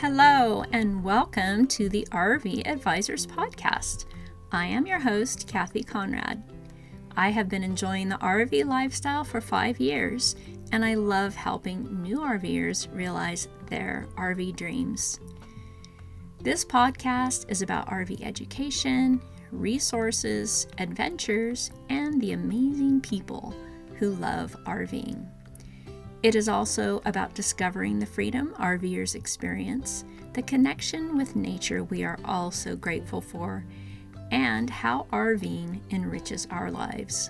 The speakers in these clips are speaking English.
Hello, and welcome to the RV Advisors Podcast. I am your host, Cathy Conrad. I have been enjoying the RV lifestyle for 5 years, and I love helping new RVers realize their RV dreams. This podcast is about RV education, resources, adventures, and the amazing people who love RVing. It is also about discovering the freedom RVers experience, the connection with nature we are all so grateful for, and how RVing enriches our lives.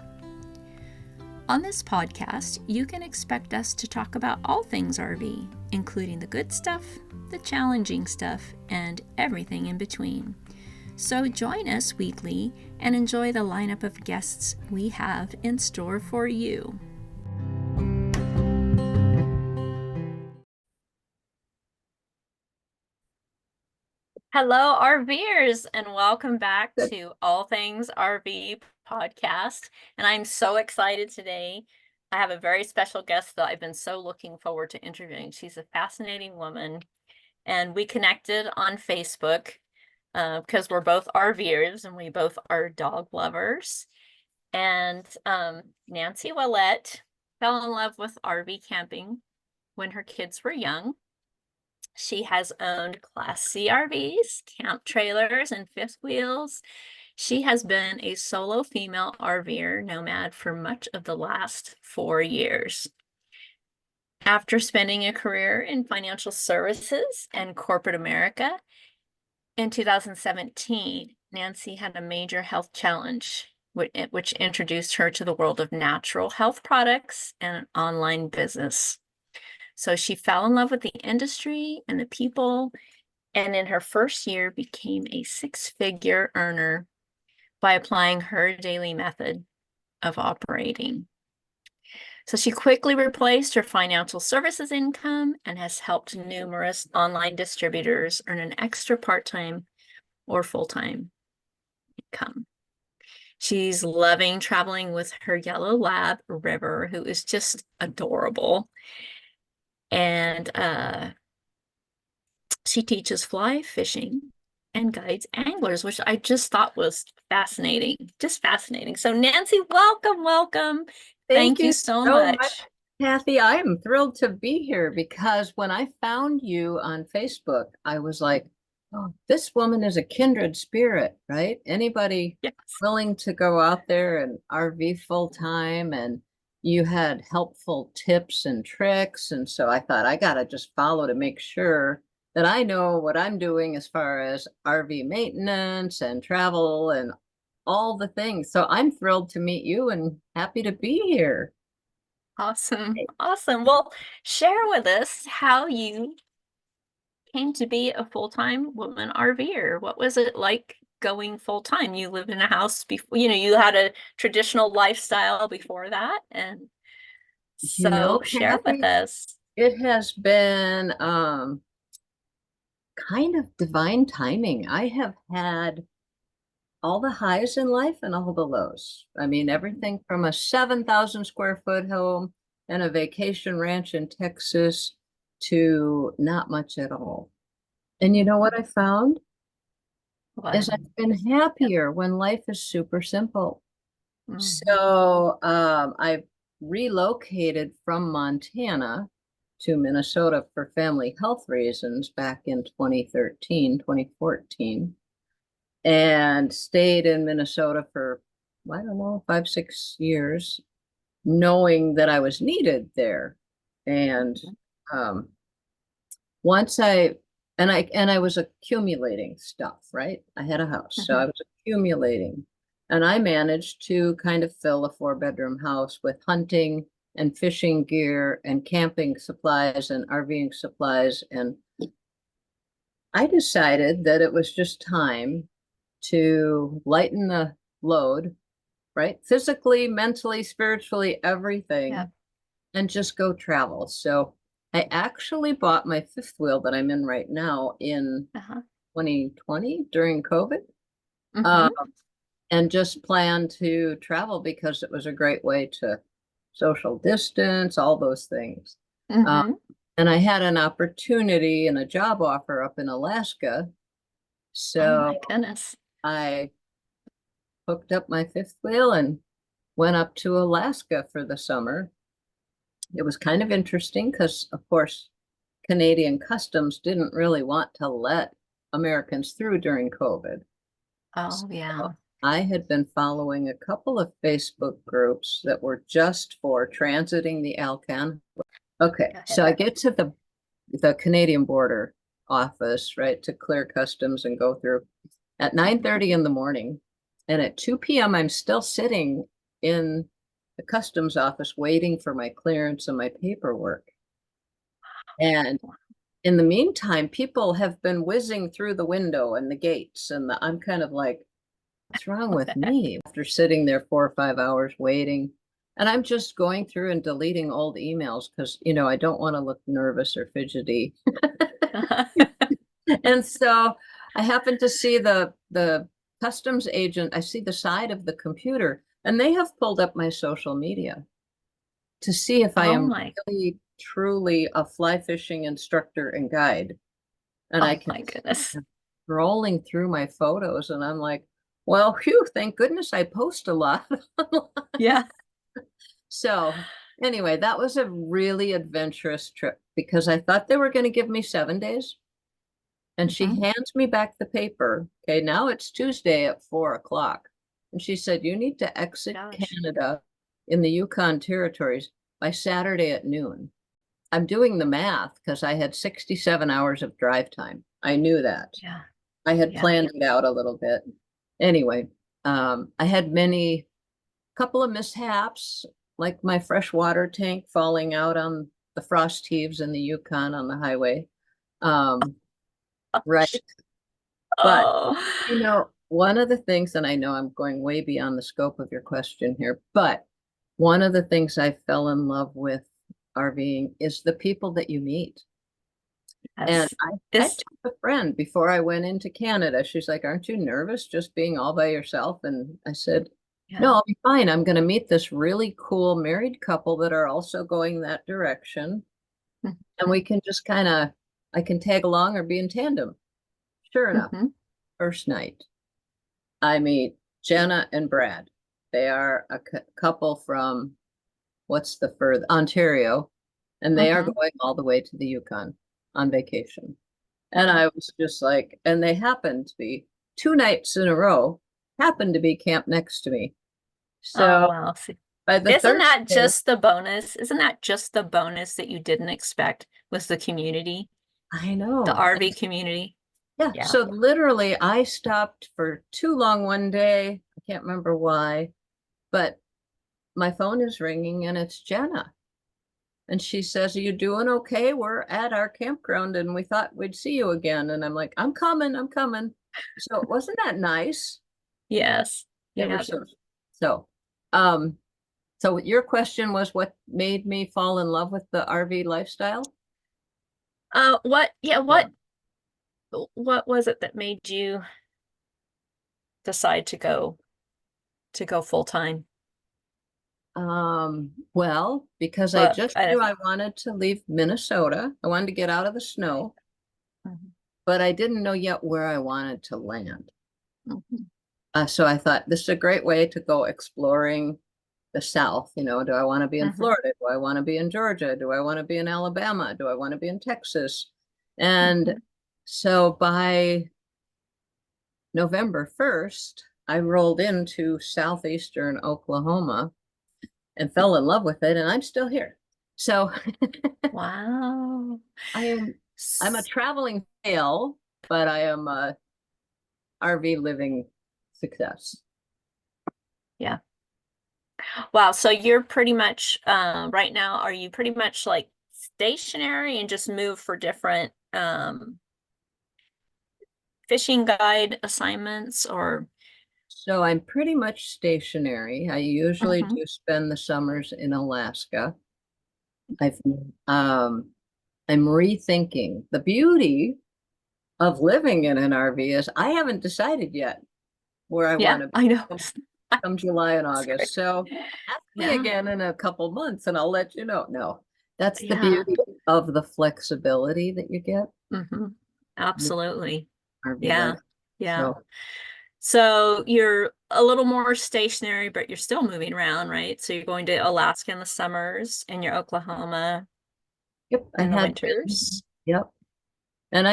On this podcast, you can expect us to talk about all things RV, including the good stuff, the challenging stuff, and everything in between. So join us weekly and enjoy the lineup of guests we have in store for you. Hello, RVers, and welcome back to All Things RV Podcast. And I'm so excited today. I have a very special guest that I've been so looking forward to interviewing. She's a fascinating woman, and we connected on Facebook because we're both RVers and we both are dog lovers. And Nancy Willette fell in love with RV camping when her kids were young. She has owned Class C RVs, camp trailers, and fifth wheels. She has been a solo female RVer nomad for much of the last 4 years. After spending a career in financial services and corporate America, in 2017, Nancy had a major health challenge, which introduced her to the world of natural health products and an online business. So she fell in love with the industry and the people, and in her first year became a 6-figure earner by applying her daily method of operating. So she quickly replaced her financial services income and has helped numerous online distributors earn an extra part-time or full-time income. She's loving traveling with her yellow lab, RVer, who is just adorable. And she teaches fly fishing and guides anglers, which I just thought was fascinating, just fascinating. So Nancy, welcome. Thank you so much. Cathy. I am thrilled to be here because when I found you on Facebook, I was like, oh, this woman is a kindred spirit, right? Anybody willing to go out there and RV full time, and you had helpful tips and tricks. And so I thought I got to just follow to make sure that I know what I'm doing as far as RV maintenance and travel and all the things. So I'm thrilled to meet you and happy to be here. Awesome. Well, share with us how you came to be a full-time woman RVer. What was it like going full-time? You lived in a house before, you had a traditional lifestyle before that. And so share Cathy, with us. It has been kind of divine timing. I have had all the highs in life and all the lows. I mean, everything from a 7,000 square foot home and a vacation ranch in Texas to not much at all. And you know what I found? Is I've been happier when life is super simple. So I've relocated from Montana to Minnesota for family health reasons back in 2014, and stayed in Minnesota for, I don't know, 5-6 years, knowing that I was needed there. And once I was accumulating stuff, right? I had a house, so I was accumulating. And I managed to kind of fill a 4-bedroom house with hunting and fishing gear and camping supplies and RVing supplies. And I decided that it was just time to lighten the load, right? Physically, mentally, spiritually, everything, and just go travel. So I actually bought my fifth wheel that I'm in right now in 2020 during COVID. And just planned to travel because it was a great way to social distance, all those things. And I had an opportunity and a job offer up in Alaska. Oh So my goodness. I hooked up my fifth wheel and went up to Alaska for the summer. It was kind of interesting because, of course, Canadian customs didn't really want to let Americans through during COVID. Oh So yeah. I had been following a couple of Facebook groups that were just for transiting the Alcan. Okay, Go ahead. so I get to the Canadian border office, right, to clear customs and go through at 9:30 in the morning. And at 2 p.m., I'm still sitting in the customs office waiting for my clearance and my paperwork. And in the meantime, people have been whizzing through the window and the gates, and I'm kind of like, what's wrong What with the heck? me? After sitting there 4 or 5 hours waiting, and I'm just going through and deleting old emails because, I don't want to look nervous or fidgety. And so I happen to see the customs agent, I see the side of the computer, and they have pulled up my social media to see if I Oh am my, really truly a fly fishing instructor and guide. And I oh can my see goodness. them scrolling through my photos, and I'm like, well, phew, thank goodness I post a lot. Yeah. So anyway, that was a really adventurous trip because I thought they were going to give me 7 days. And she Mhm. hands me back the paper. Okay, now it's Tuesday at 4 o'clock. And she said, you need to exit Gosh. Canada in the Yukon territories by Saturday at noon. I'm doing the math because I had 67 hours of drive time. I knew that. Yeah. I had Yeah. planned it out a little bit. Anyway, I had couple of mishaps, like my freshwater tank falling out on the frost heaves in the Yukon on the highway. Um, right. But Oh. one of the things, and I know I'm going way beyond the scope of your question here, but one of the things I fell in love with RVing is the people that you meet. And Yes. I This, told a friend before I went into Canada, she's like, aren't you nervous just being all by yourself? And I said, no, yeah. I'll be fine. I'm going to meet this really cool married couple that are also going that direction. And we Mhm. can just I can tag along or be in tandem. Sure enough, Mhm. first night, I meet Jenna and Brad. They are a couple from what's the further Ontario, and they are Mhm. going all the way to the Yukon on vacation. And Wow. I was just like, and they happened to be 2 nights in a row, happened to be camped next to me. Oh So wow. See, by the isn't third that day, just the bonus? Isn't that just the bonus that you didn't expect was the community, I the know. RV community? Yeah. Yeah. So literally, I stopped for too long one day. I can't remember why, but my phone is ringing and it's Jenna. And she says, are you doing okay? We're at our campground and we thought we'd see you again. And I'm like, I'm coming, I'm coming. So wasn't that nice? Yes. They were Yeah. so um so your question was what made me fall in love with the RV lifestyle? Yeah, Yeah. what was it that made you decide to go full time? Well, because I Well, just I knew don't. I wanted to leave Minnesota. I wanted to get out of the snow, Mhm. but I didn't know yet where I wanted to land. Mhm. So I thought this is a great way to go exploring the South. Do I want to be in Mhm. Florida? Do I want to be in Georgia? Do I want to be in Alabama? Do I want to be in Texas? And Mhm. so by November 1st, I rolled into southeastern Oklahoma and fell in love with it, and I'm still here. So Wow. I am I'm a S- traveling fail, but I am a RV living success. Yeah. Wow. So you're pretty much right now, are you pretty much like stationary and just move for different fishing guide assignments or So I'm pretty much stationary. I usually Mhm. do spend the summers in Alaska. I've um I'm rethinking the beauty of living in an RV is I haven't decided yet where I Yeah, want to be I know. come July and That's great. August. So ask me Yeah. again in a couple months and I'll let you know. No, that's the Yeah. beauty. of the flexibility that you get Hmm. with Absolutely. RV Yeah. life. Yeah. So, So you're a little more stationary, but you're still moving around, right? So you're going to Alaska in the summers and you're Oklahoma yep, I in the had been, winters. yep. And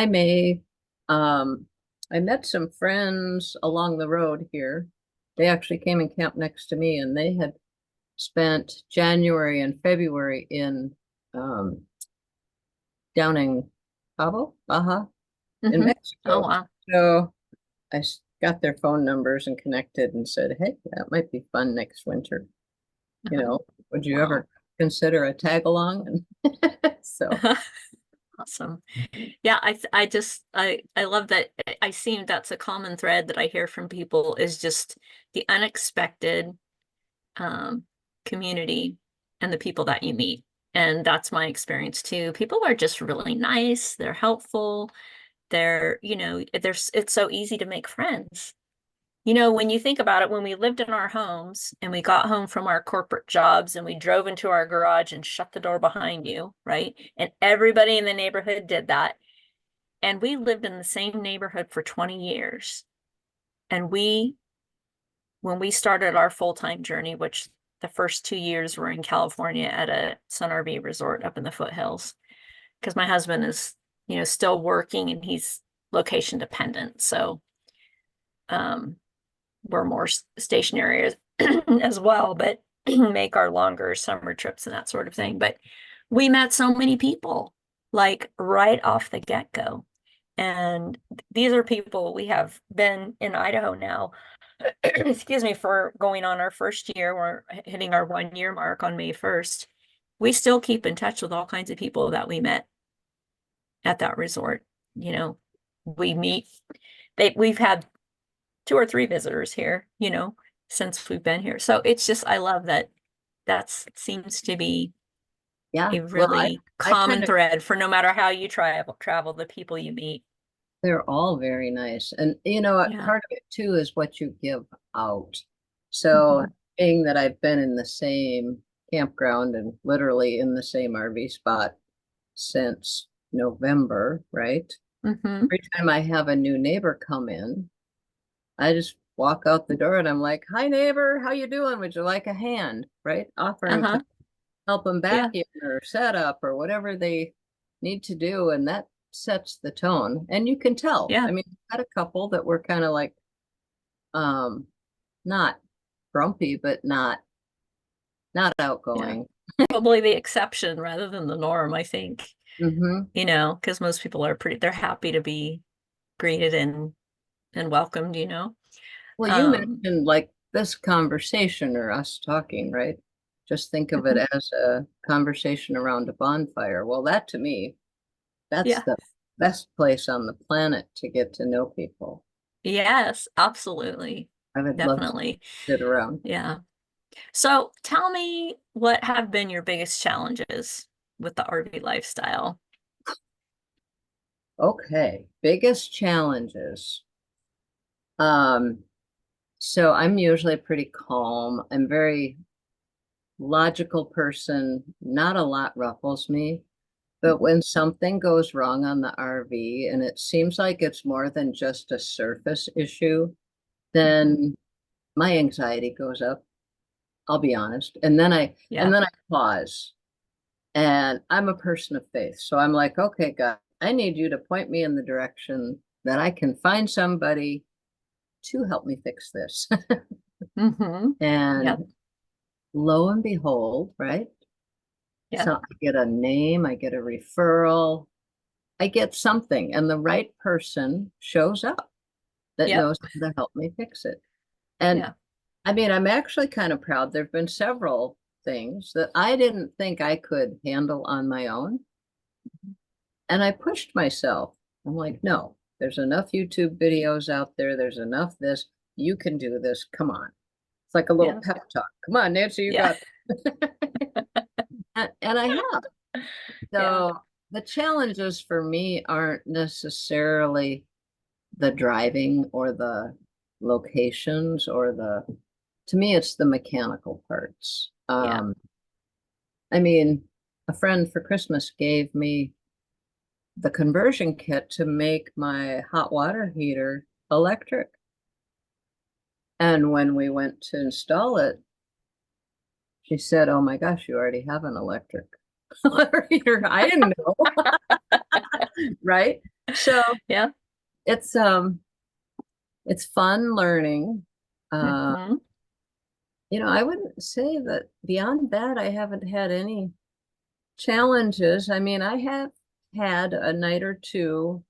um, I met some friends along the road here. They actually came and camped next to me, and they had spent January and February um, down in Cabo, Baja, in Hmm. Oh, Mexico. wow. So got their phone numbers and connected and said, hey, that might be fun next winter. You Uh-huh. know, would you Wow. ever consider a tag along? And so, Awesome. Yeah, I love that. I see that's a common thread that I hear from people is just the unexpected um, community and the people that you meet. And that's my experience too. People are just really nice. They're helpful. It's so easy to make friends. When you think about it, when we lived in our homes and we got home from our corporate jobs and we drove into our garage and shut the door behind you, right? And everybody in the neighborhood did that. And we lived in the same neighborhood for 20 years. And when we started our full-time journey, which the first 2 years were in California at a Sun RV resort up in the foothills, because my husband is, still working and he's location dependent. So um, we're more stationary as well, but make our longer summer trips and that sort of thing. But we met so many people like right off the get-go. And these are people we have been in Idaho now, excuse me, for going on our first year. We're hitting our 1 year mark on May 1st. We still keep in touch with all kinds of people that we met at that resort. You know, we meet, we've had 2 or 3 visitors here, since we've been here. So it's just, I love that seems to be yeah, a well, really I kind common of, thread for no matter how you travel, the people you meet. they're all very nice. And, Yeah. part of it too is what you give out. So, Hmm. being that I've been in the same campground and literally in the same RV spot since November, right? Hmm. Every time I have a new neighbor come in, I just walk out the door and I'm like, "Hi neighbor, how you doing? Would you like a hand?" Right? Offering to Uh-huh. help them back Yeah. in or set up or whatever they need to do, and that sets the tone. And you can tell. I Yeah. mean, I had a couple that were kind of like um not grumpy, but not Yeah. outgoing. Probably the exception rather than the norm, I think, Hmm. because most people they're happy to be greeted and welcomed, Well, you Um, mentioned like this conversation or us talking, right? Just think of it mhm. as a conversation around a bonfire. Well, that to me, that's Yeah. the best place on the planet to get to know people. Yes, absolutely. I would love to Definitely. sit around. Yeah. So tell me what have been your biggest challenges with the RV lifestyle? Okay, biggest challenges. Um, so I'm usually pretty calm. I'm very logical person. Not a lot ruffles me. But when something goes wrong on the RV and it seems like it's more than just a surface issue, Mhm. then my anxiety goes up. I'll be honest. And Yeah. then I pause. And I'm a person of faith. So I'm like, okay, God, I need you to point me in the direction that I can find somebody to help me fix this. Hmm. Yep. And lo and behold, right? Yeah. So I get a name, I get a referral, I get something, and the right person shows up that Yep. knows how to help me fix it. And Yeah. I mean, I'm actually kind of proud. There've been several things that I didn't think I could handle on my own. And I pushed myself. I'm like, no, there's enough YouTube videos out there. There's enough this. You can do this. Come on. It's like a little Yeah. pep talk. Come on, Nancy, you Yeah. got this. And I have. Yeah. So the challenges for me aren't necessarily the driving or the locations or to me, it's the mechanical parts. Yeah. I mean, a friend for Christmas gave me the conversion kit to make my hot water heater electric. And when we went to install it, she said, "Oh my gosh, you already have an electric water heater." I didn't know, right? So Yeah. it's it's fun learning. Uh, Hmm. I wouldn't say that beyond that, I haven't had any challenges. I mean, I have had a night or two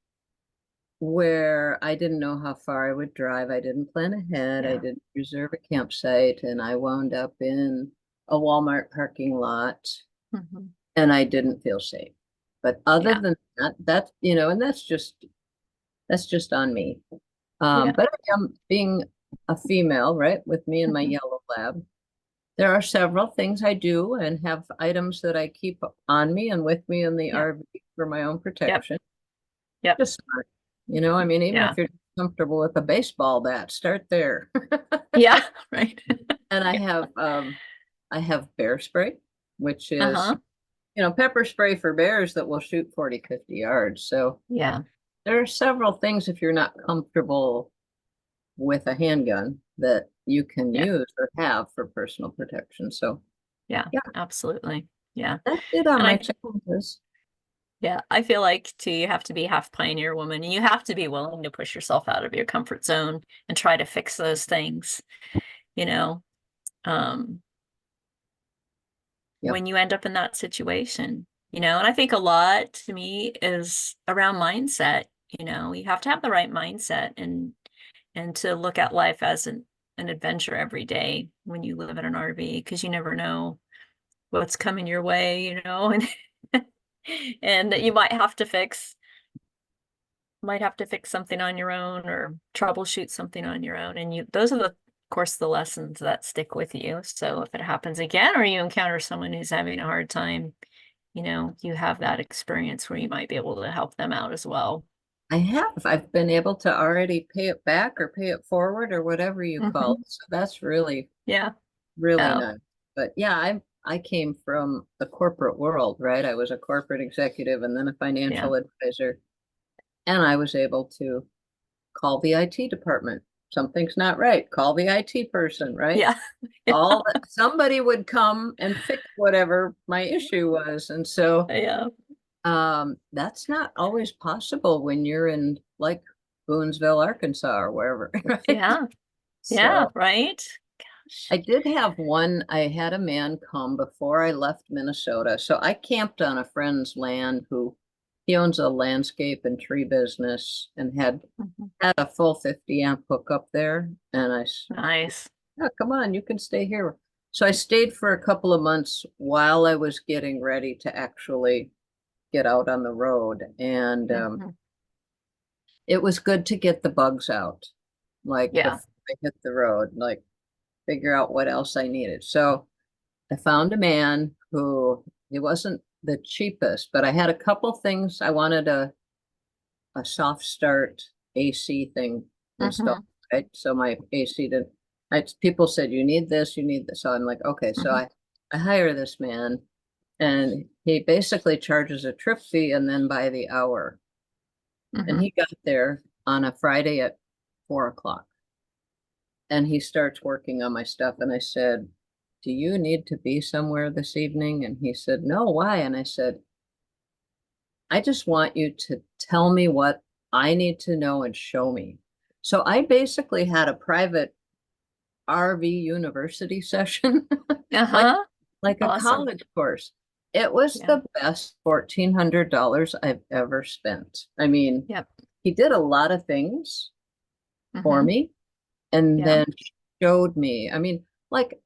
where I didn't know how far I would drive. I didn't plan ahead. I Yeah. didn't reserve a campsite, and I wound up in a Walmart parking lot, Hmm. and I didn't feel safe. But other Yeah. than that, and that's just on me. Yeah. But I am being a female, right, with me and my Hmm. yellow lab. There are several things I do and have items that I keep on me and with me in the Yeah. RV for my own Yep. protection. Yep. Just smart. I mean, even Yeah. if you're comfortable with a baseball bat, start there. Yeah. Right. And I Yeah. have bear spray, which is, Uh-huh. pepper spray for bears that will shoot 40, 50 yards. So Yeah. there are several things if you're not comfortable with a handgun that you can Yeah. use or have for personal protection. So Yeah. yeah, Absolutely. Yeah. that's it on And my I, challenges. yeah, I feel like too, you have to be half pioneer woman and you have to be willing to push yourself out of your comfort zone and try to fix those things, you know, um, Yep. when you end up in that situation, and I think a lot to me is around mindset. You have to have the right mindset and to look at life as an adventure every day when you live in an RV, because you never know what's coming your way, and and that you might have to fix something on your own or troubleshoot something on your own. And those are of course, the lessons that stick with you. So if it happens again, or you encounter someone who's having a hard time, you have that experience where you might be able to help them out as well. I have. I've been able to already pay it back or pay it forward or whatever you call Hmm. it. So that's really, Yeah. really Yeah. nice. But yeah, I came from the corporate world, right? I was a corporate executive and then a Yeah. financial advisor, and I was able to call the IT department. Something's not right. Call the IT person, right? Yeah. All that somebody would come and fix whatever my issue was. And so Yeah. that's not always possible when you're in like Boonesville, Arkansas or wherever, right? Yeah. Yeah. So Right. I did have one, I had a man come before I left Minnesota. So I camped on a friend's land who he owns a landscape and tree business and Mhm. had a full 50 amp hookup there. And Nice. yeah, come on, you can stay here. So I stayed for a couple of months while I was getting ready to actually get out on the road. And Hmm. it was good to get the bugs out, like Yeah. before I hit the road, like figure out what else I needed. So I found a man who he wasn't the cheapest, but I had a couple things. I wanted a soft start AC thing installed, Hmm. right? So my AC did people said you need this, you need this. So I'm like, okay, so Hmm. I hire this man and he basically charges a trip fee and then by the hour. And Hmm. he got there on a Friday at 4 o'clock and he starts working on my stuff. And I said, "Do you need to be somewhere this evening?" And he said, "No, why?" And I said, "I just want you to tell me what I need to know and show me." So I basically had a private RV university session, like Uh-huh. like a Awesome. college course. It was Yeah. the best $1,400 I've ever spent. I mean, Yep. he did a lot of things for Hmm. me and Yeah. then showed me. I mean, like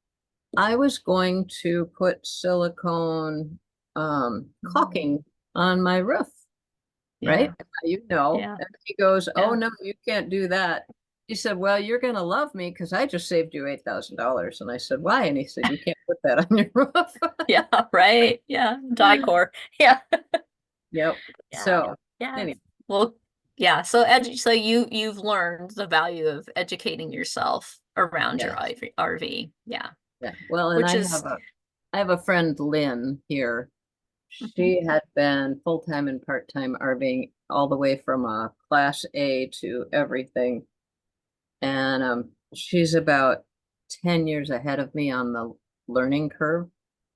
I was going to put silicone Mhm. caulking on my roof, right? Yeah. Yeah. And he goes, "Oh Yeah. no, you can't do that." He said, "Well, you're gonna love me because I just saved you $8,000." And I said, "Why?" And he said, "You can't put that on your roof." Yeah. Right. Yeah. Dicor. Yeah. Yep. Yeah. So Yeah. anyway, Well, yeah. So you've learned the value of educating yourself around your yes, RV. Yeah. yeah. Well, and Which is I have a friend, Lynn, here. Mhm. She had been full-time and part-time RVing all the way from a class A to everything. And she's about 10 years ahead of me on the learning curve.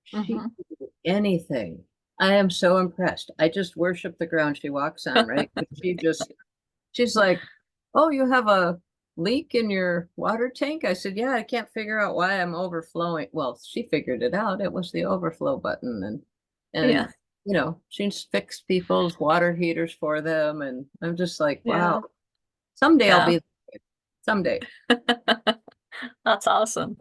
She Mhm. can do anything. I am so impressed. I just worship the ground she walks on, right? She's like, "Oh, you have a leak in your water tank?" I said, "Yeah, I can't figure out why I'm overflowing." Well, she figured it out. It was the overflow button, Yeah. and she's fixed people's water heaters for them, and I'm just like, wow. Yeah. Someday I'll Yeah. be someday. That's awesome.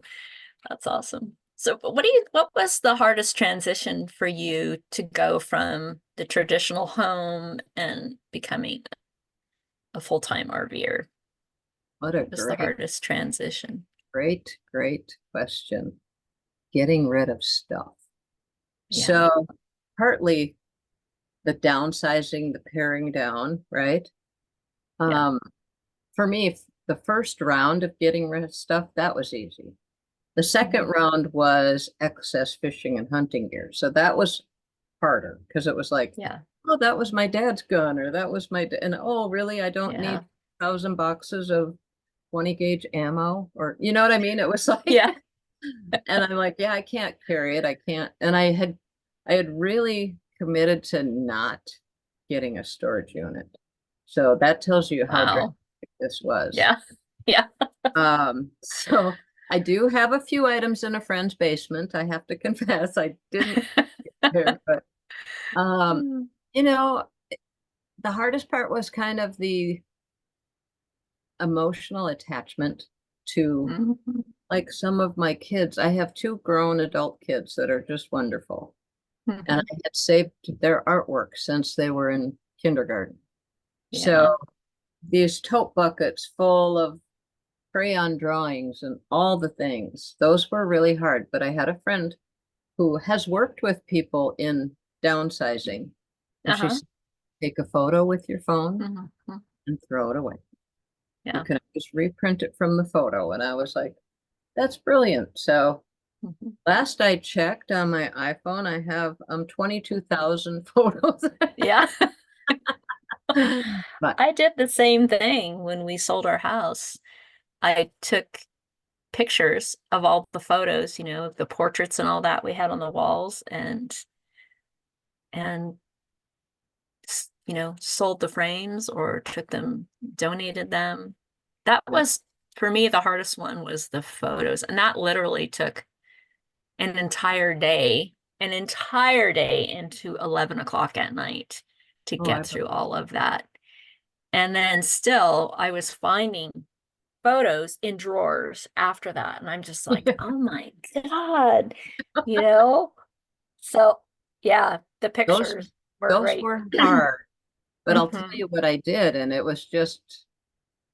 That's awesome. So what was the hardest transition for you to go from the traditional home and becoming a full-time RVer? What a What was the great, hardest transition? great question. Getting rid of stuff. Yeah. So partly the downsizing, the paring down, right? Yeah. Um, for me, the first round of getting rid of stuff, that was easy. The second Mhm. round was excess fishing and hunting gear. So that was harder because it was like, Yeah. oh, that was my dad's gun, or that was and oh, really? I don't need Yeah. 1,000 boxes of 20 gauge ammo, or you know what I mean? It was like, Yeah. and I'm like, yeah, I can't carry it. I can't. And I had really committed to not getting a storage unit. So that tells you how drastic Wow. this was. Yeah. Yeah. So I do have a few items in a friend's basement. I have to confess, I didn't care, but um, Mm. you know, the hardest part was kind of the emotional attachment to Mhm. like some of my kids. I have two grown adult kids that are just wonderful. And Mhm. I had saved their artwork since they were in kindergarten. So Yeah. these tote buckets full of crayon drawings and all the things, those were really hard. But I had a friend who has worked with people in downsizing. And she Uh-huh. said, take a photo with your phone Mhm. and throw it away. You Yeah. can just reprint it from the photo. And I was like, that's brilliant. So Mhm. last I checked on my iPhone, I have 22,000 photos. Yeah. But I did the same thing when we sold our house. I took pictures of all the photos, of the portraits and all that we had on the walls and sold the frames or took them, donated them. That yeah. was for me the hardest one was the photos, and that literally took an entire day into 11 o'clock at night to Oh, get through all of that. And then still, I was finding photos in drawers after that. And I'm just like, oh my God, you know? So, yeah, the those pictures were those great. were hard. But I'll tell Hmm. you what I did, and it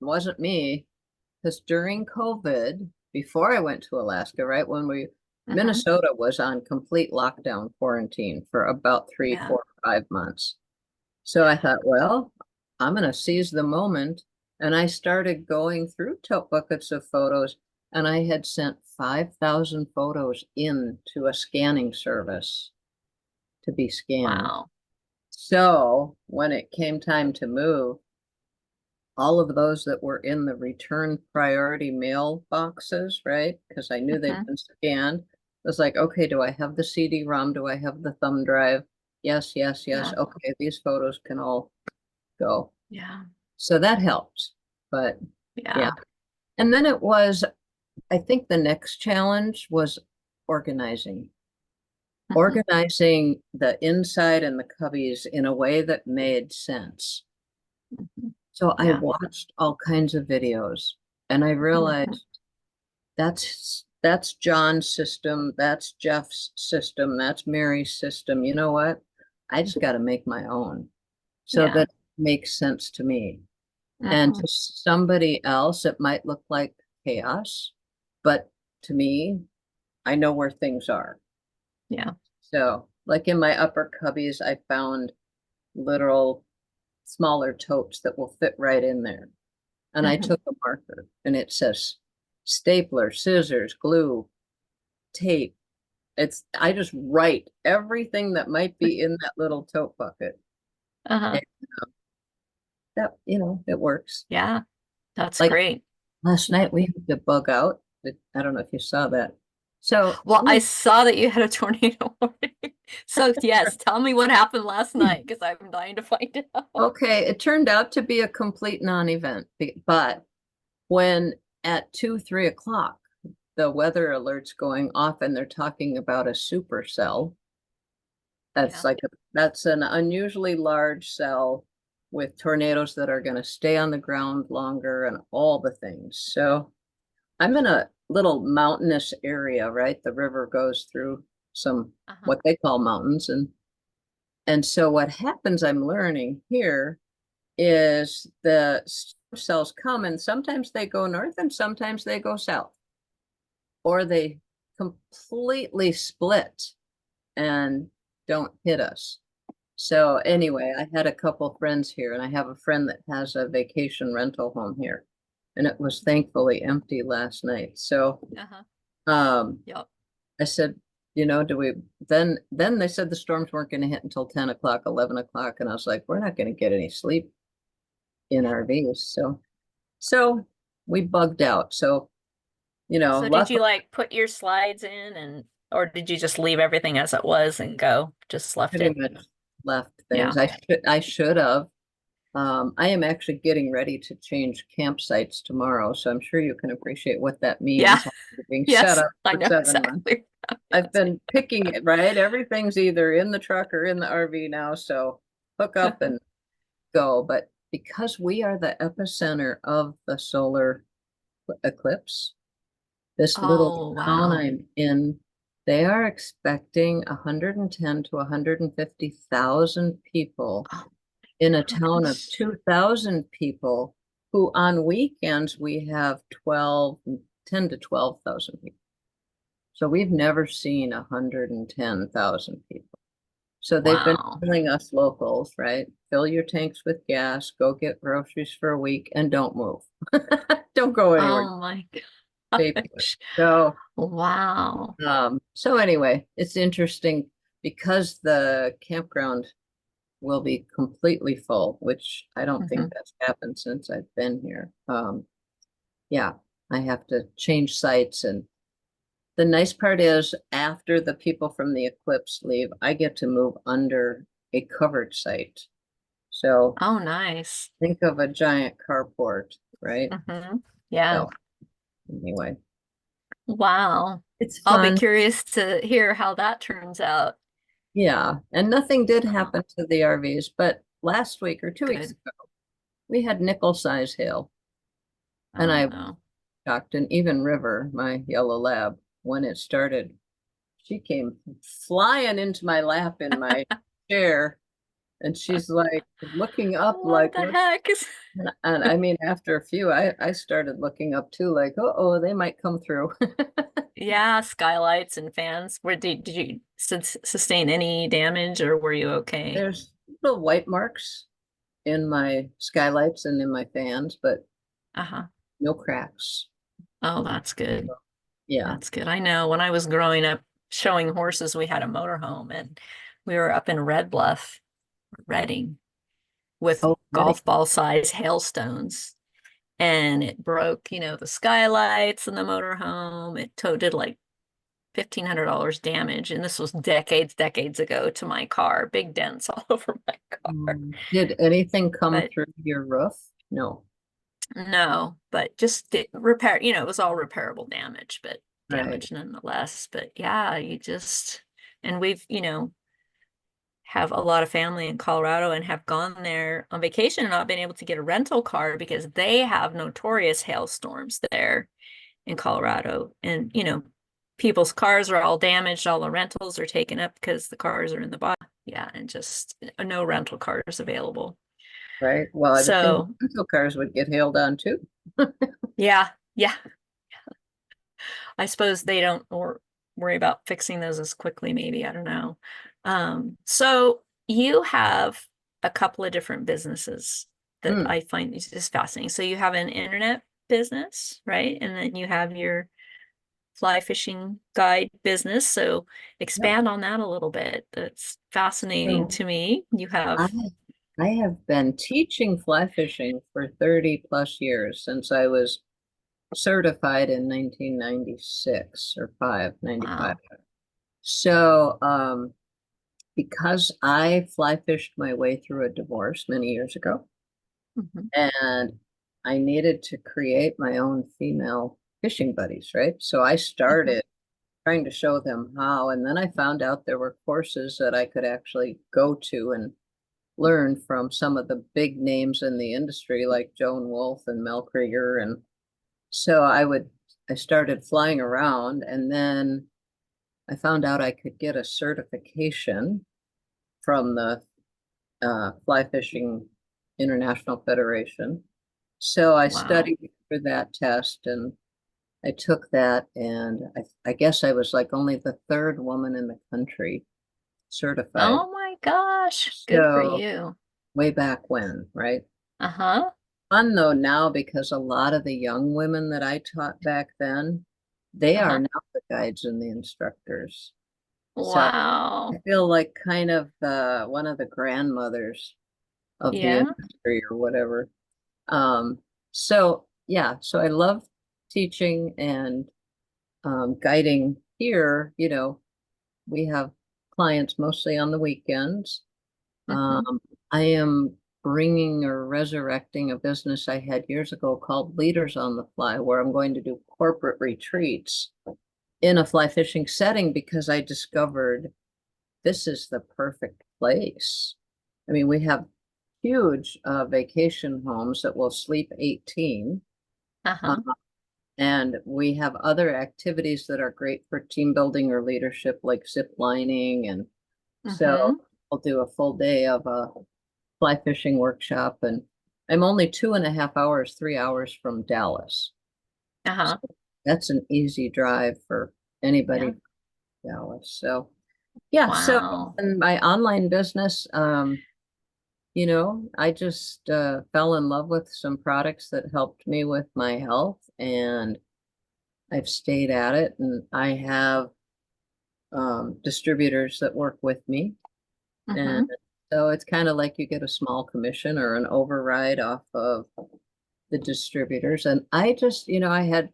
wasn't me, because during COVID, before I went to Alaska, right when Hmm. Minnesota was on complete lockdown quarantine for about three, Yeah. 4, 5 months. So I Yeah. thought, well, I'm going to seize the moment. And I started going through tote buckets of photos, and I had sent 5,000 photos in to a scanning service to be scanned. Wow. So when it came time to move, all of those that were in the return priority mail boxes, right? Because I knew they'd Hmm. been scanned. It was like, okay, do I have the CD-ROM? Do I have the thumb drive? Yes, yes, yes. Yeah. Okay, these photos can all go. Yeah. So that helped. But yeah. Yeah. And then I think the next challenge was organizing. Hmm. Organizing the inside and the cubbies in a way that made sense. Hmm. So I Yeah. watched all kinds of videos, and I Hmm. realized that's John's system, that's Jeff's system, that's Mary's system. You know what? I just got to make my own so Yeah. that makes sense to me. And Hmm. to somebody else, it might look like chaos, but to me, I know where things are. Yeah. So, like in my upper cubbies, I found literal smaller totes that will fit right in there. And I Hmm. took a marker and it says stapler, scissors, glue, tape, I just write everything that might be in that little tote bucket. Uh-huh. And that, it works. Yeah, that's Like great. last Yeah. night we had to bug out. I don't know if you saw that. So Well, I saw that you had a tornado warning. So yes, tell me what happened last night because I'm dying to find out. okay, it turned out to be a complete non-event, but when at 2, 3 o'clock, the weather alert's going off and they're talking about a supercell. Yeah. That's an unusually large cell with tornadoes that are going to stay on the ground longer and all the things. So I'm in a little mountainous area, right? The river goes through some Uh-huh. what they call mountains, and so what happens, I'm learning here, is the storm cells come and sometimes they go north and sometimes they go south, or they completely split and don't hit us. So anyway, I had a couple friends here, and I have a friend that has a vacation rental home here, and it was thankfully empty last night. So Uh-huh. um, Yep. I said, do we then they said the storms weren't going to hit until 10 o'clock, 11 o'clock, and I was like, we're not going to get any sleep in RVs. So we bugged out. So, So did you luckily like put your slides in and or did you just leave everything as it was and go? Just left pretty it. much left Yeah. things. I should have. I am actually getting ready to change campsites tomorrow, so I'm sure you can appreciate what that Yeah. means after being set Yes, up I for know 7 months. exactly. I've Yes. been picking it, right? Everything's either in the truck or in the RV now, so hook up and go. But because we are the epicenter of the solar eclipse, this little Oh, town wow. I'm in, they are expecting 110 to 150,000 people Oh in a my town of gosh. 2,000 people, who on weekends we have 10 to 12,000 people. So we've never seen 110,000 people. So they've been Wow. telling us locals, right? Fill your tanks with gas, go get groceries for a week, and don't move. Don't go anywhere. Oh my Stay put. gosh. So, Wow. so anyway, it's interesting because the campground will be completely full, which I don't think Hmm. that's happened since I've been here. Yeah, I have to change sites. And the nice part is after the people from the eclipse leave, I get to move under a covered site. So Oh, nice. think of a giant carport, right? Hmm. Yeah. So anyway, Wow. it's I'll be fun. curious to hear how that turns out. Yeah. And nothing did Oh, happen to the RVs, but last week or 2 weeks good. ago, we had nickel size hail. And Oh I no. shocked, and even River, my yellow lab, when it started, she came flying into my lap in my chair, and she's like looking up What like the what. heck is And I mean, after a few, I started looking up too, like, oh, they might come through. Yeah, skylights and fans. Where did you sustain any damage or were you okay? There's little white marks in my skylights and in my fans, but Uh-huh. no cracks. Oh, that's good. Yeah. That's good. I know when I was growing up showing horses, we had a motorhome and we were up in Red Bluff, Redding, with Oh, ready. golf ball size hailstones. And it broke, the skylights in the motorhome. Did like $1,500 damage. And this was decades ago to my car. Big dents all over my car. Did anything come But through your roof? No. no, but just repair, it was all repairable damage, but Right. damage nonetheless. But yeah, and we've, have a lot of family in Colorado and have gone there on vacation and not been able to get a rental car because they have notorious hailstorms there in Colorado. And, people's cars are all damaged, all the rentals are taken up because the cars are in the bottom. Yeah, and just no rental cars available. Right. Well, I would think So, rental cars would get hailed on too. yeah, yeah. I suppose they don't or worry about fixing those as quickly, maybe. I don't know. So you have a couple of different businesses that Mm, I find is fascinating. So you have an internet business, right? And then you have your fly fishing guide business. So Yep. expand on that a little bit. That's fascinating So to me. You I have, I have been teaching fly fishing for 30 plus years since I was certified in 1996 or 95. wow. So, because I fly fished my way through a divorce many years ago, Hmm. and I needed to create my own female fishing buddies, right? So I Hmm. started trying to show them how, and then I found out there were courses that I could actually go to and learn from some of the big names in the industry, like Joan Wolfe and Mel Krieger. And so I started flying around, and then I found out I could get a certification from the Fly Fishing International Federation. So I Wow. studied for that test and I took that, and I guess I was like only the third woman in the country certified. Oh my gosh. Good for So you. way back when, right? Uh-huh. Fun though now because a lot of the young women that I taught back then, they are Uh-huh. now the guides and the instructors. So I Wow. feel like kind of one of the grandmothers of the Yeah. industry or whatever. Um, so yeah, so I love teaching and guiding here. We have clients mostly on the weekends. Hmm. I am bringing or resurrecting a business I had years ago called Leaders on the Fly, where I'm going to do corporate retreats in a fly fishing setting because I discovered this is the perfect place. I mean, we have huge vacation homes that will sleep 18. Uh, Uh-huh. and we have other activities that are great for team building or leadership, like zip lining. And so Hmm. I'll do a full day of a fly fishing workshop. And I'm only 2.5 hours, 3 hours from Dallas. So Uh-huh. that's an easy drive for anybody Yeah. from Dallas. So yeah, so Wow. in my online business, I just fell in love with some products that helped me with my health, and I've stayed at it. And I have distributors that work with me. And Hmm. so it's kind of like you get a small commission or an override off of the distributors. And I had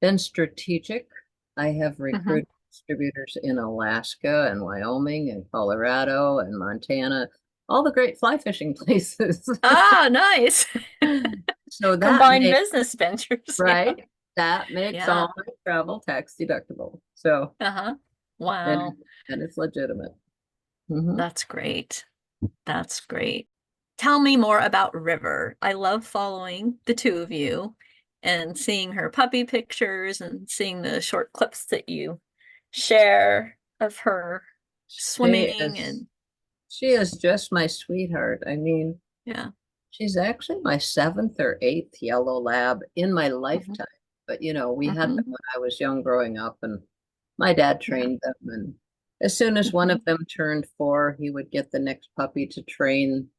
been strategic. I have Hmm. recruited distributors in Alaska and Wyoming and Colorado and Montana, all the great fly fishing places. Ah, nice. So that Combined makes, business ventures. Yeah. right? That makes Yeah. all my travel tax deductible. So, Uh-huh. and Wow. and it's legitimate. Hmm. That's great. That's great. Tell me more about River. I love following the two of you and seeing her puppy pictures and seeing the short clips that you share of her She swimming is and she is just my sweetheart. I mean, yeah. she's actually my seventh or eighth yellow lab in my Hmm. lifetime. But we had them Hmm. when I was young growing up, and my dad Yeah. trained them. And as soon as one Hmm. of them turned 4, he would get the next puppy to train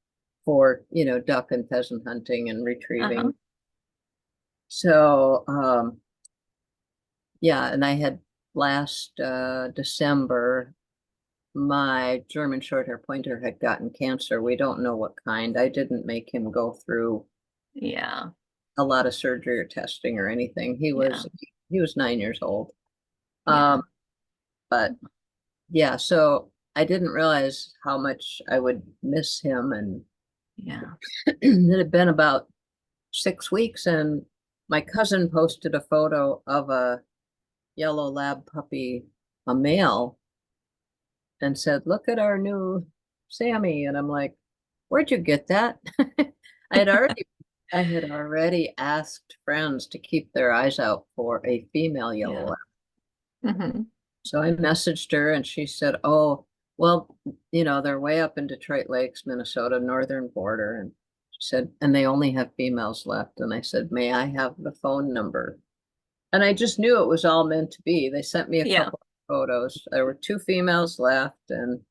for, duck and pheasant hunting and Uh-huh. retrieving. So, yeah, and I had last December, my German Shorthair Pointer had gotten cancer. We don't know what kind. I didn't make him go through Yeah. a lot of surgery or testing or anything. He Yeah. was he was 9 years old. Yeah. Um, but yeah, so I didn't realize how much I would miss him, and Yeah. it had been about 6 weeks, and my cousin posted a photo of a yellow lab puppy, a male, and said, "Look at our new Sammy." And I'm like, "Where'd you get that?" I had already I had already asked friends to keep their eyes out for a female yellow Yeah. lab. Hmm. So I messaged her and she said, "Oh, well, they're way up in Detroit Lakes, Minnesota, northern border." And she said, "And they only have females left." And I said, "May I have the phone number?" And I just knew it was all meant to be. They sent me a Yeah. couple of photos. There were 2 females left, and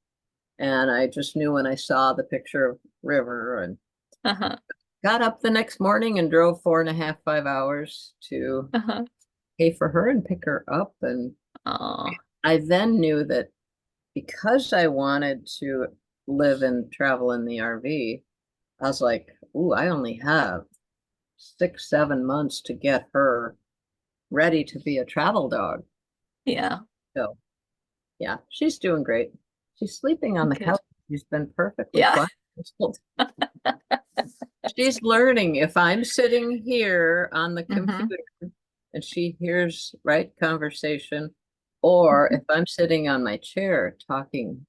I just knew when I saw the picture of River, and Uh-huh. got up the next morning and drove 4.5, 5 hours to Uh-huh. pay for her and pick her up. And Oh, I then knew that because I wanted to live and travel in the RV, I was like, ooh, I only have 6, 7 months to get her ready to be a travel dog. yeah, So yeah, she's doing great. She's sleeping on the couch. good. She's been perfectly Yeah. quiet. She's learning if I'm sitting here on the Hmm. computer and she hears right conversation, or if I'm sitting on my chair talking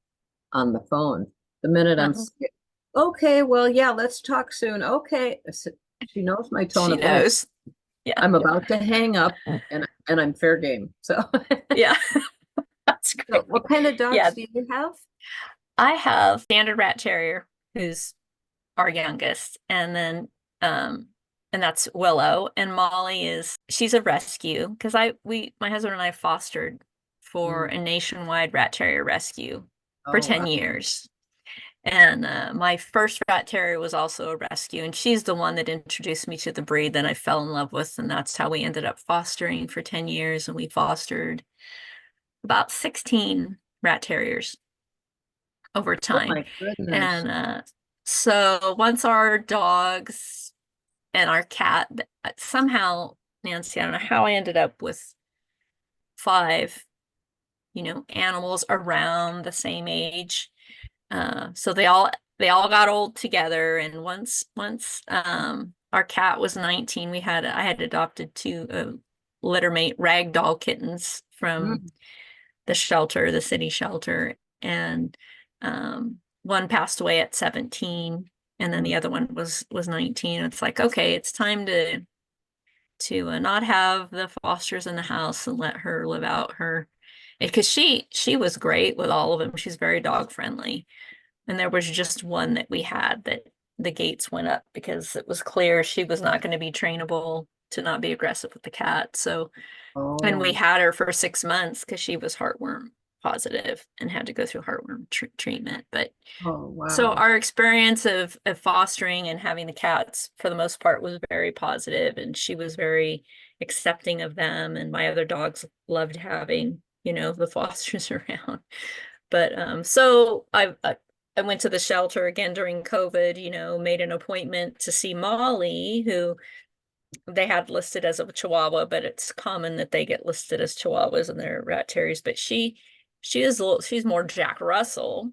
on the phone, the minute Uh-huh. okay, well, yeah, let's talk soon. Okay. She knows my tone She of voice. knows. Yeah. I'm about to hang up and I'm fair game. So, Yeah. That's so great. what kind of dogs Yeah. do you have? I have standard rat terrier, who's our youngest, um and that's Willow. And Molly she's a rescue because my husband and I fostered for Mm. a nationwide rat terrier rescue for Oh, 10 wow. years. And my first rat terrier was also a rescue, and she's the one that introduced me to the breed that I fell in love with, and that's how we ended up fostering for 10 years, and we fostered about 16 rat terriers over Oh time. my goodness. And so once our dogs and our cat, somehow, Nancy, I don't know how I ended up with five, animals around the same age. So they all got old together, and once our cat was 19, I had adopted two litter mate ragdoll kittens from Mm. the city shelter, and one passed away at 17, and then Mm. the other one was 19. It's like, okay, it's time to not have the fosters in the house and let her live out her, because she was great with all of them. She's very dog friendly. And there was just one that we had that the gates went up because it was clear she was not going to be trainable to not be aggressive with the cat. So, and we Oh, had her for 6 months because she was heartworm positive and had to go through heartworm treatment. But oh, so wow. our experience of fostering and having the cats for the most part was very positive, and she was very accepting of them. And my other dogs loved having, the fosters around. But so I went to the shelter again during COVID, made an appointment to see Molly, who they had listed as a Chihuahua, but it's common that they get listed as Chihuahuas and they're rat terriers. But she's more Jack Russell,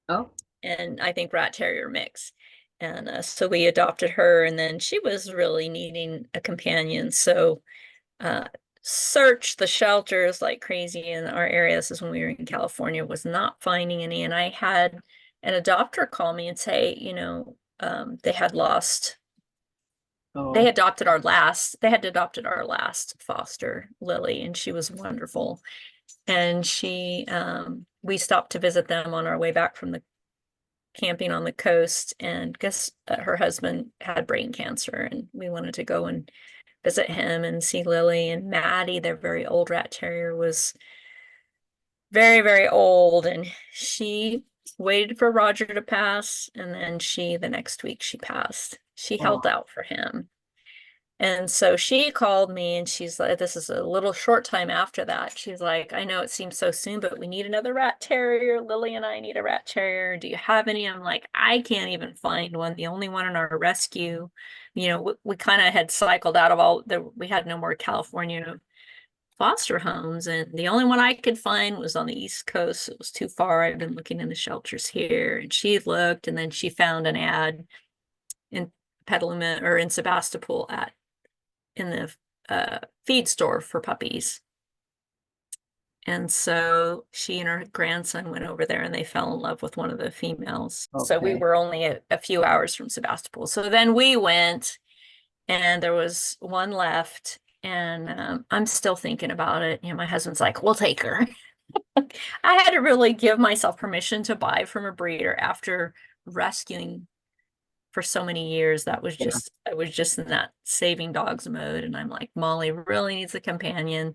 Oh, and I think rat terrier mix. And so we adopted her, and then she was really needing a companion. So uh, searched the shelters like crazy in our area. This is when we were in California, was not finding any. And I had an adopter call me and say, oh, they had adopted our last foster, Lily, and she was wonderful. And we stopped to visit them on our way back from the camping on the coast, and guess her husband had brain cancer, and we wanted to go and visit him and see Lily. And Maddie, their very old rat terrier, was very, very old, and she waited for Roger to pass, and then the next week she passed. She oh, held out for him. And so she called me, and she's like, this is a little short time after that. She's like, I know it seems so soon, but we need another rat terrier. Lily and I need a rat terrier. Do you have any? I'm like, I can't even find one. The only one in our rescue, we kind of had cycled out of we had no more California foster homes. And the only one I could find was on the East Coast. It was too far. I've been looking in the shelters here. And she looked, and then she found an ad in Petaluma or in Sebastopol in the feed store for puppies. And so she and her grandson went over there, and they fell in love with one of the females. So we okay. were only a few hours from Sebastopol. So then we went, and there was one left. And I'm still thinking about it. My husband's like, we'll take her. I had to really give myself permission to buy from a breeder after rescuing for so many years. Yeah. I was just in that saving dogs mode. And I'm like, Molly really needs a companion.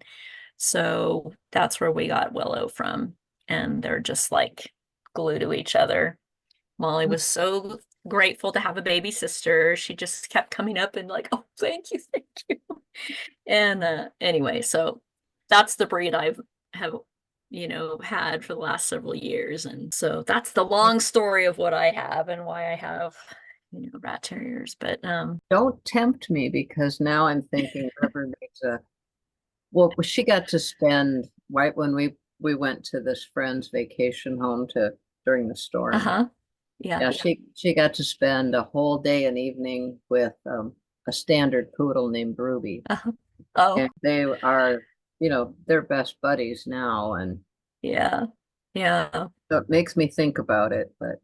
So that's where we got Willow from. And they're just like glued to each other. Molly was so grateful to have a baby sister. She just kept coming up and like, oh, thank you, thank you. And anyway, so that's the breed I've have had for the last several years. And so that's the long story of what I have and why I have rat terriers. But Don't tempt me, because now I'm thinking River needs a, well, she got to spend right when we went to this friend's vacation home to during the storm. uh-huh. Yeah. Yeah, she got to spend a whole day and evening with a standard poodle named Ruby. Uh-huh. Oh, And they are, they're best buddies now. And yeah. Yeah. so it makes me think about it. But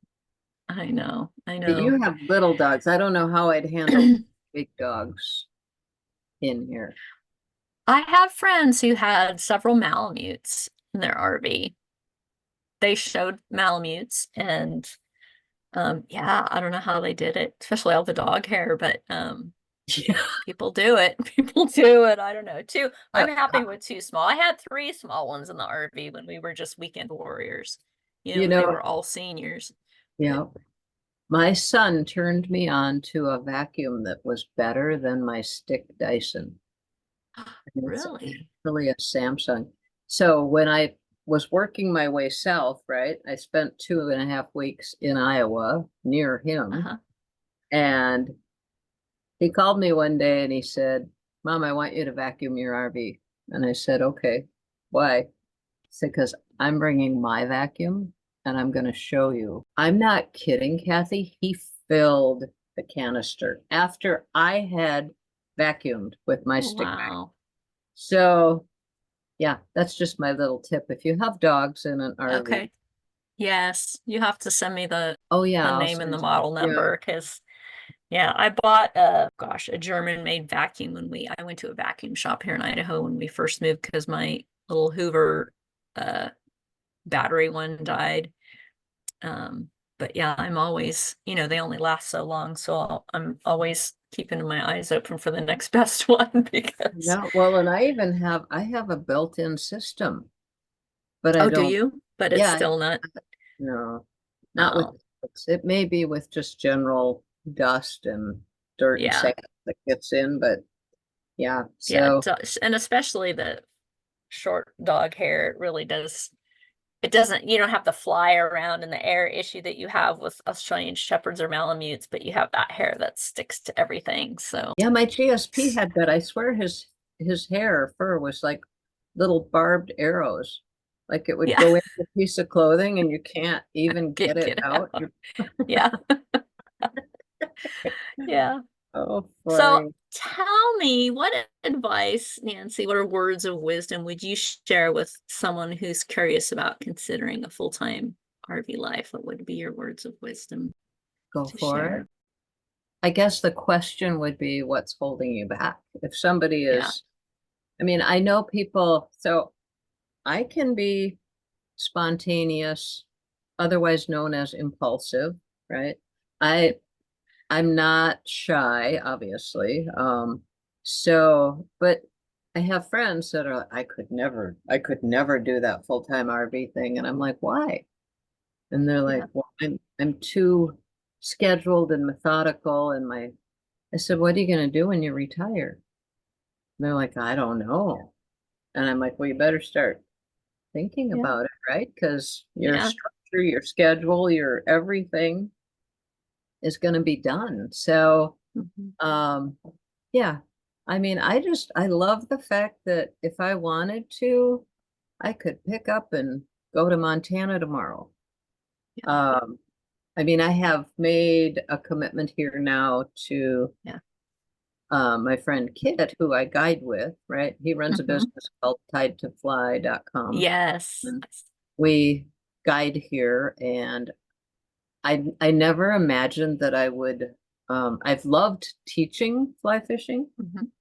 I know. I know. you have little dogs. I don't know how I'd handle big dogs in here. I have friends who had several Malamutes in their RV. They showed Malamutes and yeah, I don't know how they did it, especially all the dog hair, but Yeah. people do it. People do it. I don't know. I'm Uh, happy with two small. I had three small ones in the RV when we were just weekend warriors. you When they know, were all seniors. yeah. My son turned me on to a vacuum that was better than my stick Dyson. And it's Really? actually a Samsung. So when I was working my way south, right, I spent 2.5 weeks in Iowa near him. Uh-huh. And he called me one day and he said, Mom, I want you to vacuum your RV. And I said, okay, why? He said, because I'm bringing my vacuum and I'm going to show you. I'm not kidding, Kathy. He filled the canister after I had vacuumed with my Oh, stick vac. wow. So, yeah, that's just my little tip. If you have dogs in an RV, Okay. Yes, you have to send me oh the yeah, I'll name and the send you. model Yeah. number because yeah, I bought a German-made vacuum when I went to a vacuum shop here in Idaho when we first moved because my little Hoover uh battery one died. Um, but yeah, I'm always, they only last so long, so I'm always keeping my eyes open for the next best one because No, well, and I have a built-in system, but I oh, do don't, you? But it's yeah, still not. no, not with, Oh, it may be with just general dust and dirt and yeah. sand that gets in, but yeah, Yeah, it so does. And especially the short dog hair, it really does. It doesn't, you don't have the fly around in the air issue that you have with Australian Shepherds or Malamutes, but you have that hair that sticks to everything. So, yeah, my GSP had that. I swear his hair fur was like little barbed arrows. Like it would yeah, go into a piece of clothing and you can't even get it get it out. out. Yeah, yeah. Oh, So funny. tell me, what advice, Nancy, what are words of wisdom would you share with someone who's curious about considering a full-time RV life? What would be your words of wisdom Go to for it. share? I guess the question would be what's holding you back? If somebody Yeah. is, I mean, I know people, so I can be spontaneous, otherwise known as impulsive, right? I I'm not shy, obviously. But I have friends that are, I could never do that full-time RV thing. And I'm like, why? And they're like, Yeah. well, I'm too scheduled and methodical. And I said, what are you going to do when you retire? And they're like, I don't know. And I'm like, well, you better start thinking Yeah. about it, right? Because your Yeah. structure, your schedule, your everything is going to be done. So, Mhm. um, yeah, I mean, I love the fact that if I wanted to, I could pick up and go to Montana tomorrow. Yeah. Um, I mean, I have made a commitment here now to Yeah. my friend Kit, who I guide with, right? He runs a Mhm. business called tidetofly.com. Yes. And we guide here, and I never imagined that I would I've loved teaching fly fishing. Mhm.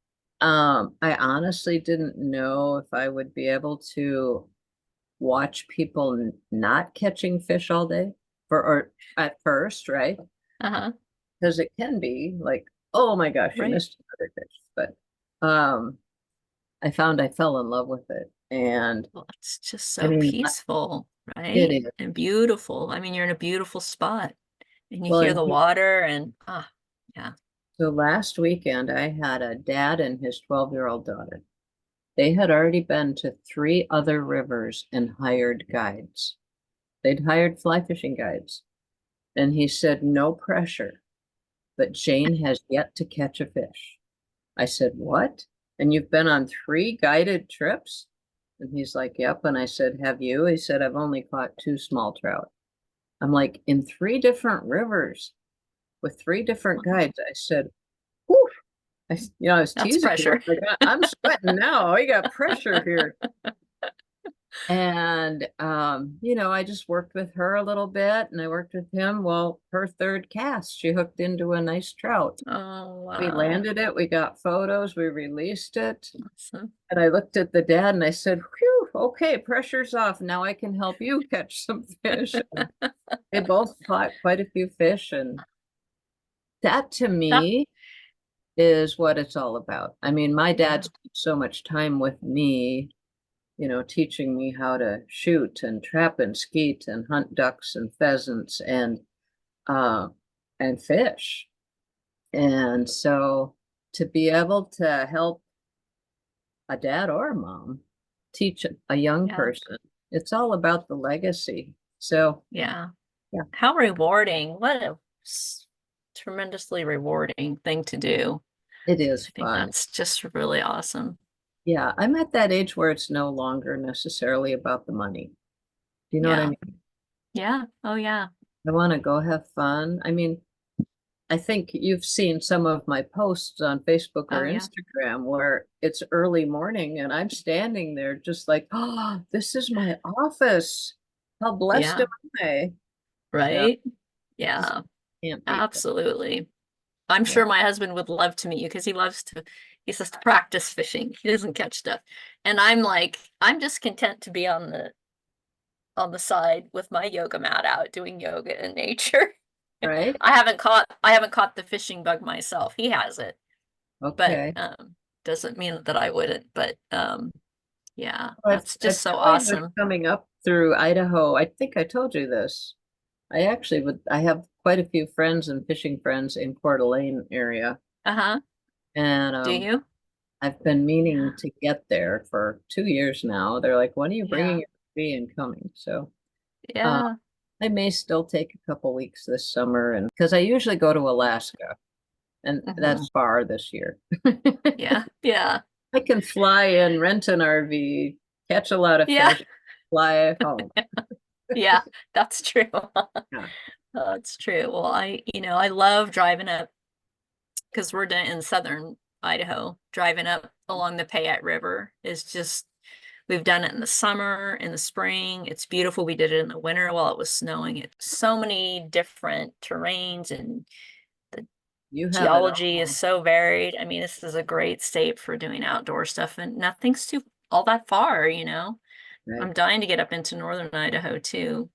I honestly didn't know if I would be able to watch people not catching fish all day or at first, right? Uh-huh. Because it can be like, oh my gosh, you Right. missed another fish. But I found I fell in love with it. And Well, it's just I so mean, peaceful, it right? is. And beautiful. I mean, you're in a beautiful spot. and you Well, hear and the water and yeah. so last weekend I had a dad and his 12-year-old daughter. They had already been to 3 other rivers and hired guides. They'd hired fly fishing guides. And he said, no pressure, but Jane has yet to catch a fish. I said, what? And you've been on 3 guided trips? And he's like, yep. And I said, have you? He said, I've only caught 2 small trout. I'm like, in 3 different rivers with 3 different guides. I said, whew. I was That's teasing him. pressure. Like, I'm sweating now. I got pressure here. And, I just worked with her a little bit and I worked with him. Well, her 3rd cast, she hooked into a nice trout. Oh, We wow. landed it, we got photos, we released it. Awesome. And I looked at the dad and I said, whew, okay, pressure's off. Now I can help you catch some fish. And they both caught quite a few fish. And that to That, me is what it's all about. I mean, my yeah. dad spent so much time with me, teaching me how to shoot and trap and skeet and hunt ducks and pheasants uh and fish. And so to be able to help a dad or a mom teach a young Yeah. person, it's all about the legacy. So Yeah. yeah, How rewarding. What a tremendously rewarding thing to do. it is I think fun. that's just really awesome. Yeah, I'm at that age where it's no longer necessarily about the money. Do you know what I Yeah. mean? Yeah. Oh, yeah. I want to go have fun. I mean, I think you've seen some of my posts on Facebook or Oh, yeah. Instagram where it's early morning and I'm standing there just like, oh, this is my office. How blessed Yeah. am I? Yeah, Right. just Yeah. can't beat that. Absolutely. I'm Yeah, sure my husband would love to meet you because he says to practice fishing. He doesn't catch stuff. And I'm like, I'm just content to be on the side with my yoga mat out doing yoga in nature. right? I haven't caught the fishing bug myself. He has it, but Okay. doesn't mean that I wouldn't. But yeah, that's I've just so joined with awesome. coming up through Idaho. I think I told you this. I have quite a few friends and fishing friends in Coeur d'Alene area. Uh-huh. And Do you? I've been Yeah. meaning to get there for 2 years now. They're like, when are you bringing Yeah. your RV and coming? So uh, Yeah. I may still take a couple weeks this summer, and because I usually go to Alaska, and Hmm. that's far this year. Yeah. Yeah. I can fly in, rent an RV, catch a lot of Yeah. fish, fly home. Yeah. That's true. Yeah, That's true. Well, I love driving up because we're down in southern Idaho. Driving up along the Payette River is just, we've done it in the summer, in the spring. It's beautiful. We did it in the winter while it was snowing. It's so many different terrains and the you have it geology is all, so varied. I mean, this is a great state for doing outdoor stuff and nothing's too all that far. right? I'm dying to get up into northern Idaho too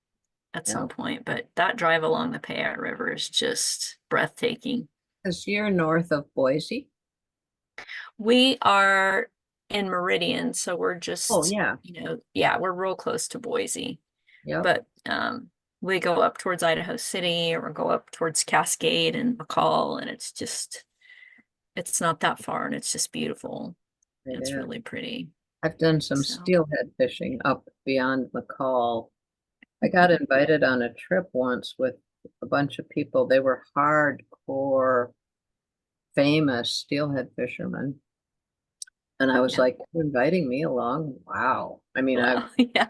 at Yeah, some point, but that drive along the Payette River is just breathtaking. because you're north of Boise. We are in Meridian, so we're Oh just, yeah, yeah, we're real close to Boise. yep. But we go up towards Idaho City or go up towards Cascade and McCall, and it's not that far and it's just beautiful. It It's is. really pretty. I've done some So, steelhead fishing up beyond McCall. I got invited on a trip once with a bunch of people. They were hardcore, famous steelhead fishermen. And I was yeah. like, "You're inviting me along? Wow." I mean, Wow. Yeah.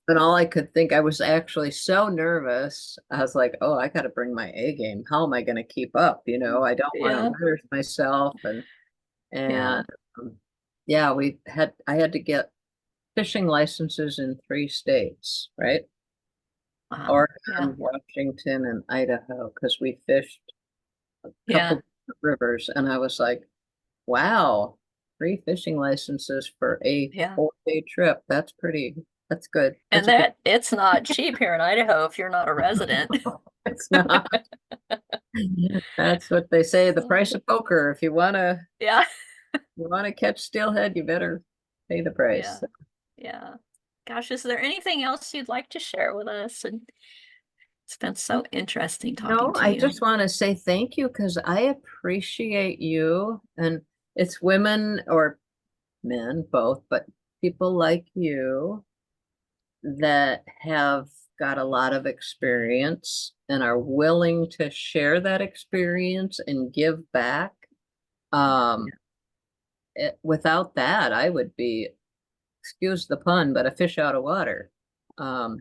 and all I could think, I was actually so nervous. I was like, oh, I got to bring my A game. How am I going to keep up? I don't want to Yeah. embarrass myself. Yeah. And um, yeah, I had to get fishing licenses in 3 states, right? Wow. Yeah. Oregon, Washington, and Idaho, because we fished a Yeah. couple rivers. And I was like, wow, 3 fishing licenses for a Yeah. 4-day trip. That's good. And That's a good. that it's not cheap here in Idaho if you're not a resident. It's not. That's what they say, the price of poker. If Yeah. you want to catch steelhead, you better pay the Yeah. price. Yeah. Gosh, is there anything else you'd like to share with us? And It's been so interesting talking No, to I you. just want to say thank you because I appreciate you, and it's women or men, both, but people like you that have got a lot of experience and are willing to share that experience and give back. Um, Without that, I would be, excuse the pun, but a fish out of water. Um,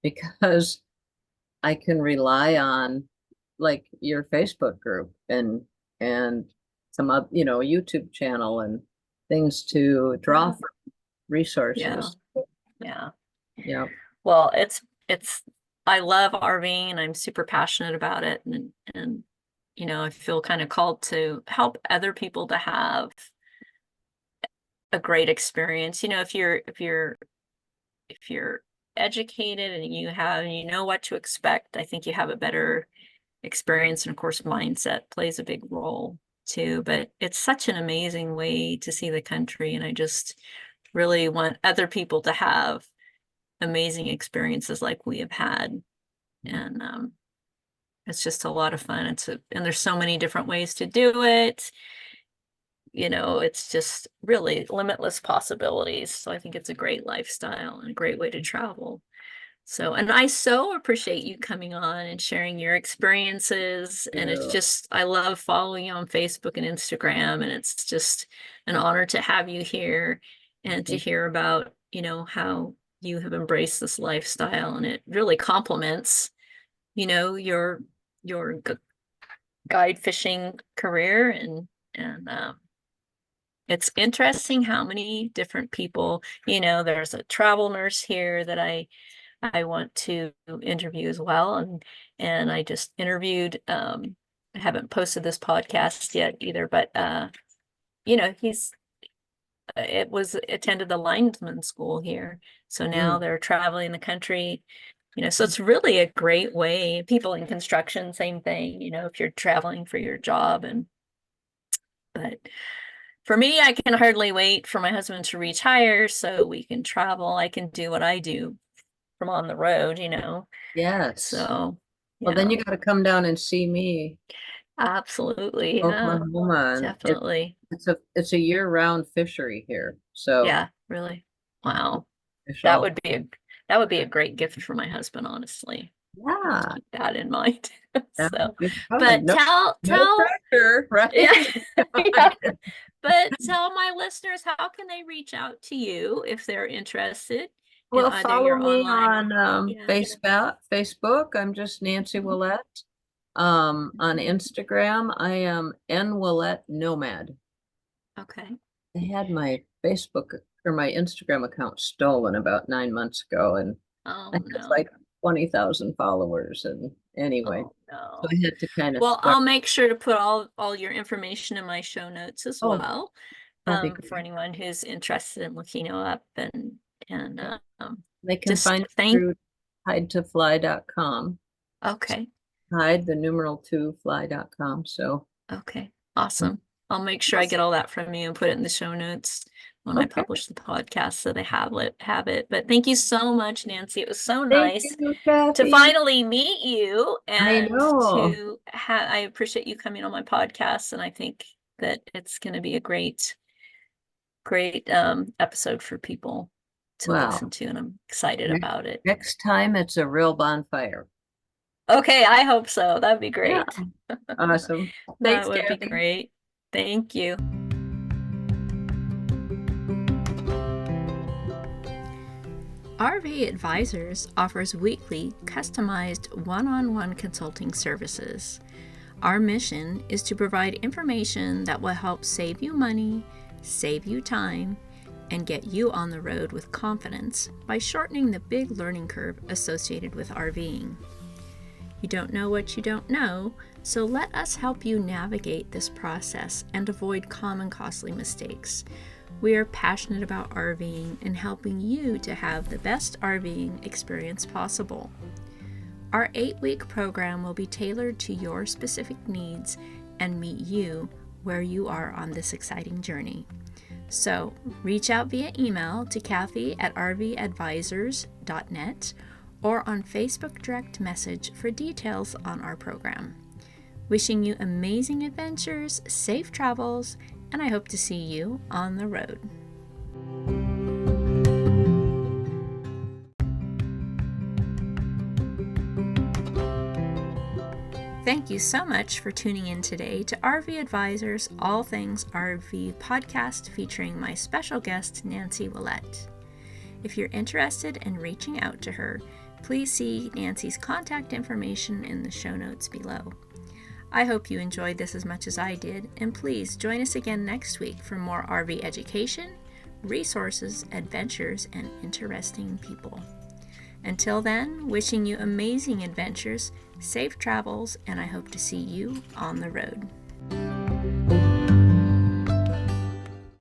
because I can rely on like your Facebook group and some of, YouTube channel and things to draw Yeah. from Yeah. resources. Yeah. Yeah. Well, it's I love RVing and I'm super passionate about it and I feel kind of called to help other people to have a great experience. If you're educated and you know what to expect, I think you have a better experience. And of course, mindset plays a big role too. But it's such an amazing way to see the country. And I just really want other people to have amazing experiences like we have had. And it's just a lot of fun. And there's so many different ways to do it. It's just really limitless possibilities. So I think it's a great lifestyle and a great way to travel. So, and I so appreciate you coming on and sharing your experiences. And Yeah. I love following you on Facebook and Instagram. And it's just an honor to have you here and to hear about, how you have embraced this lifestyle. And it really complements, your guide fishing career. And it's interesting how many different people, there's a travel nurse here that I want to interview as well. And I just interviewed, I haven't posted this podcast yet either, but he's it was attended the lineman school here. So now Mm. they're traveling the country, so it's really a great way. People in construction, same thing, if you're traveling for your job. But for me, I can hardly wait for my husband to retire so we can travel. I can do what I do from on the road. Yes. So, Well, then yeah, you got to come down and see me, absolutely. Yeah, Oklahoma. And definitely. it's a year-round fishery here. So Yeah, really. Wow. fish That all. would be a that would be a great gift for my husband, honestly. I'll have to Yeah. keep that in mind. Yeah, So, it's fun. but No, tell no tell pressure, yeah, right? yeah. But tell my listeners, how can they reach out to you if they're interested in Well, either follow your me online? on Yeah. Facebook. I'm just Nancy Mhm. Willette. On Instagram, I am N Willette Nomad. Okay. I had my Facebook or my Instagram account stolen about 9 months ago, and I Oh had no. like 20,000 followers. And anyway, Oh so I no. had to kind of Well, start. I'll make sure to put all your information in my show notes as Oh, well, that'd be for great. anyone who's interested in looking you up and Yeah. They can just find it thank. through hide2fly.com. Okay, Hide the numeral two fly.com. So, okay, awesome. I'll make sure I get all that from you and put it in the show notes when I okay. publish the podcast so they have it. But thank you so much, Nancy. It was so Thank nice you, to Cathy. finally meet you I and know. to have. I appreciate you coming on my podcast, and I think that it's going to be a great episode for people to listen Wow. to, and I'm excited Next, about it. next time it's a real bonfire. Okay, I hope so. That'd be Yeah. great. Awesome. That Thanks, would be Cathy. great. Thank you. RV Advisors offers weekly, customized one-on-one consulting services. Our mission is to provide information that will help save you money, save you time, and get you on the road with confidence by shortening the big learning curve associated with RVing. You don't know what you don't know, so let us help you navigate this process and avoid common costly mistakes. We are passionate about RVing and helping you to have the best RVing experience possible. Our 8-week program will be tailored to your specific needs and meet you where you are on this exciting journey. So reach out via email to Cathy at rvadvisors.net or on Facebook direct message for details on our program. Wishing you amazing adventures, safe travels, and I hope to see you on the road. Thank you so much for tuning in today to RV Advisors All Things RV podcast featuring my special guest, Nancy Willette. If you're interested in reaching out to her, please see Nancy's contact information in the show notes below. I hope you enjoyed this as much as I did, and please join us again next week for more RV education, resources, adventures, and interesting people. Until then, wishing you amazing adventures, safe travels, and I hope to see you on the road.